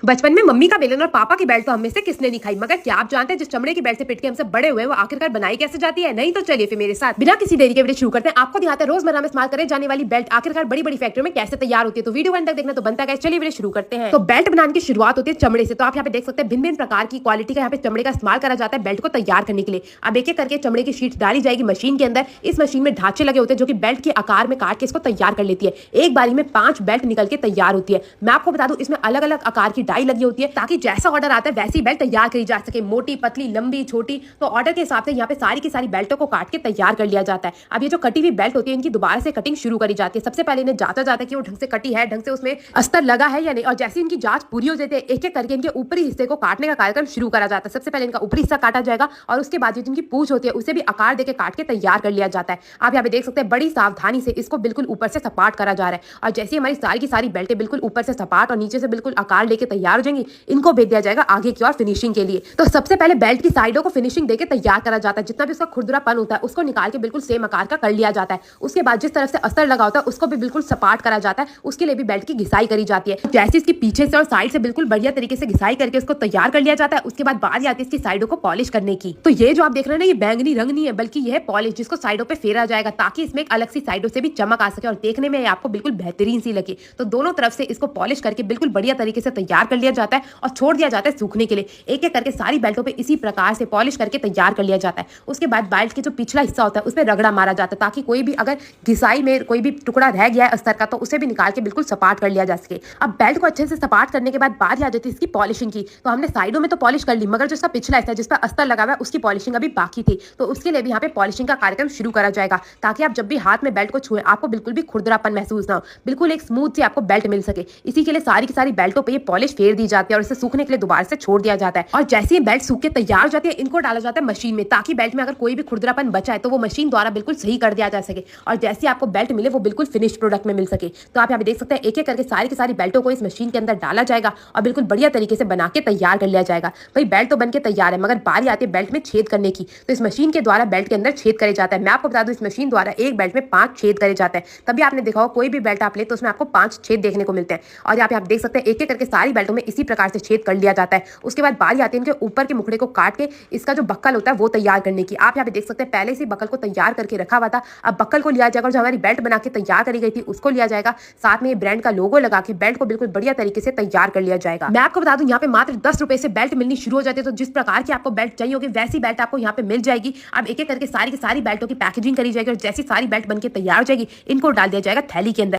बचपन में मम्मी का बेलन और पापा की बेल्ट तो हम में से किसने नहीं खाई, मगर क्या आप जानते हैं जिस चमड़े की बेल्ट से पिट के हमसे बड़े हुए वो आखिरकार बनाई कैसे जाती है? नहीं तो चलिए फिर मेरे साथ बिना किसी देरी के वीडियो शुरू करते हैं। आपको दिखाते हैं रोजमर्रा में इस्तेमाल करे जाने वाली बेल्ट आखिरकार बड़ी बड़ी फैक्ट्रियों में कैसे तैयार होती है। तो वीडियो अंत तक देखना तो बनता है। चलिए वीडियो शुरू करते हैं। तो बेल्ट बनाने की शुरुआत होती है चमड़े से। तो आप यहाँ पे देख सकते हैं भिन्न भिन्न प्रकार की क्वालिटी का यहाँ पे चमड़े का इस्तेमाल करा जाता है बेल्ट को तैयार करने के लिए। अब एक एक करके चमड़े की शीट डाली जाएगी मशीन के अंदर। इस मशीन में ढांचे लगे होते हैं जो कि बेल्ट के आकार में काट के इसको तैयार कर लेती है। एक बारी में 5 बेल्ट निकल के तैयार होती है। मैं आपको बता दूं इसमें अलग अलग आकार की डाई लगी होती है ताकि जैसा ऑर्डर आता है वैसी बेल्ट तैयार करी जा सके, मोटी पतली लंबी छोटी। तो ऑर्डर के हिसाब से यहाँ पे सारी की सारी बेल्टों को काट के तैयार कर लिया जाता है। अब ये जो कटी हुई बेल्ट होती है इनकी दोबारा से कटिंग शुरू करी जाती है। सबसे पहले इन्हें जांचा जाता है कि वो ढंग से कटी है, ढंग से उसमें अस्तर लगा है या नहीं। और जैसे इनकी जांच पूरी हो जाती है एक एक करके इनके ऊपरी हिस्से को काटने का कार्यक्रम शुरू करा जाता है। सबसे पहले इनका ऊपरी हिस्सा काटा जाएगा और उसके बाद जो इनकी पूंछ होती है उसे भी आकार देके काट के तैयार कर लिया जाता है। आप यहाँ पे देख सकते हैं बड़ी सावधानी से इसको बिल्कुल ऊपर से सपाट करा जा रहा है। और जैसे हमारी सारी की सारी बेल्टें बिल्कुल ऊपर से सपाट और नीचे से बिल्कुल आकार लेके तैयार हो जाएंगी, इनको भेज दिया जाएगा आगे की ओर फिनिशिंग के लिए। तो सबसे पहले बेल्ट की साइडों को फिनिशिंग देके तैयार करा जाता है। जितना भी उसका खुरदरापन होता है उसको निकाल के बिल्कुल सेम आकार का कर लिया जाता है। उसके बाद जिस तरफ से अस्तर लगा होता है उसको भी बिल्कुल सपाट करा जाता है। उसके लिए भी बेल्ट की घिसाई करी जाती है। जैसे इसकी पीछे से और साइड से बिल्कुल बढ़िया तरीके से घिसाई करके उसको तैयार कर लिया जाता है। उसके बाद बारी आती है इसकी साइडों को पॉलिश करने की। तो ये जो आप देख रहे हैं ना, ये बैंगनी रंग नहीं है बल्कि यह है पॉलिश, जिसको साइडों पे फेरा जाएगा ताकि इसमें एक अलग सी साइडों से भी चमक आ सके और देखने में आपको बिल्कुल बेहतरीन सी लगे। तो दोनों तरफ से इसको पॉलिश करके बिल्कुल बढ़िया तरीके से तैयार कर लिया जाता है और छोड़ दिया जाता है सूखने के लिए। एक एक करके सारी बेल्टों पे इसी प्रकार से पॉलिश करके तैयार कर लिया जाता है। उसके बाद बेल्ट के जो पिछला हिस्सा होता है उसमें रगड़ा मारा जाता है ताकि कोई भी अगर घिसाई में कोई भी टुकड़ा रह गया है अस्तर का तो उसे भी निकाल के बिल्कुल सपाट कर लिया जा सके। अब बेल्ट को अच्छे से सपाट करने के बाद बारी आ जाती है इसकी पॉलिशिंग की। तो हमने साइडों में तो पॉलिश कर ली, मगर जो इसका पिछला हिस्सा जिस पर अस्तर लगा हुआ है उसकी पॉलिशिंग अभी बाकी थी। तो उसके लिए भी यहाँ पे पॉलिशिंग का कार्यक्रम शुरू करा जाएगा ताकि आप जब भी हाथ में बेल्ट को छुए आपको बिल्कुल भी खुरदरापन महसूस ना हो, बिल्कुल एक स्मूथ से आपको बेल्ट मिल सके। इसी के लिए सारी की सारी बेल्टों पे ये पॉलिश फेर दी जाती है और इसे सूखने के लिए दोबारा से छोड़ दिया जाता है। और जैसे ये बेल्ट सूख के तैयार हो जाती है इनको डाला जाता है मशीन में ताकि बेल्ट में अगर कोई भी खुरदरापन बचा है तो वो मशीन द्वारा बिल्कुल सही कर दिया जा सके और जैसे आपको बेल्ट मिले वो बिल्कुल फिनिश्ड प्रोडक्ट में मिल सके। तो आप यहाँ पे देख सकते हैं एक एक करके सारी की सारी बेल्टों को इस मशीन के अंदर डाला जाएगा और बिल्कुल बढ़िया तरीके से बना के तैयार कर लिया जाएगा। भाई बेल्ट तो बन के तैयार है, मगर बारी आती है बेल्ट में छेद करने की। तो इस मशीन के द्वारा बेल्ट के अंदर छेद करे जाता है। मैं आपको बता दूं इस मशीन द्वारा एक बेल्ट में 5 छेद करे जाते हैं। तभी आपने देखा हो कोई भी बेल्ट आप ले तो उसमें आपको 5 छेद देखने को मिलते हैं। और यहाँ पे आप देख सकते हैं एक एक करके सारी बेल्टों में इसी प्रकार से छेद कर लिया जाता है। उसके बाद बारी आती है इनके ऊपर के मुखड़े को काट के इसका जो बक्कल होता है वो तैयार करने की। आप यहाँ पे देख सकते हैं पहले से बक्कल को तैयार करके रखा हुआ था। अब बक्कल को लिया जाएगा और जो हमारी बेल्ट बना के तैयार करी गई थी उसको लिया जाएगा। साथ में ये ब्रांड का लोगो लगा के बेल्ट को बिल्कुल बढ़िया तरीके से तैयार कर लिया जाएगा। मैं आपको बता दूं यहाँ पे मात्र 10 रुपए से बेल्ट मिलनी शुरू हो जाती है। तो जिस प्रकार की आपको बेल्ट चाहिए होगी वैसी बेल्ट आपको यहाँ पे मिल जाएगी। अब एक एक करके सारी की सारी बेल्टों की पैकेजिंग करी जाएगी और जैसी सारी बेल्ट बनके तैयार हो जाएगी इनको डाल दिया जाएगा थैली के अंदर।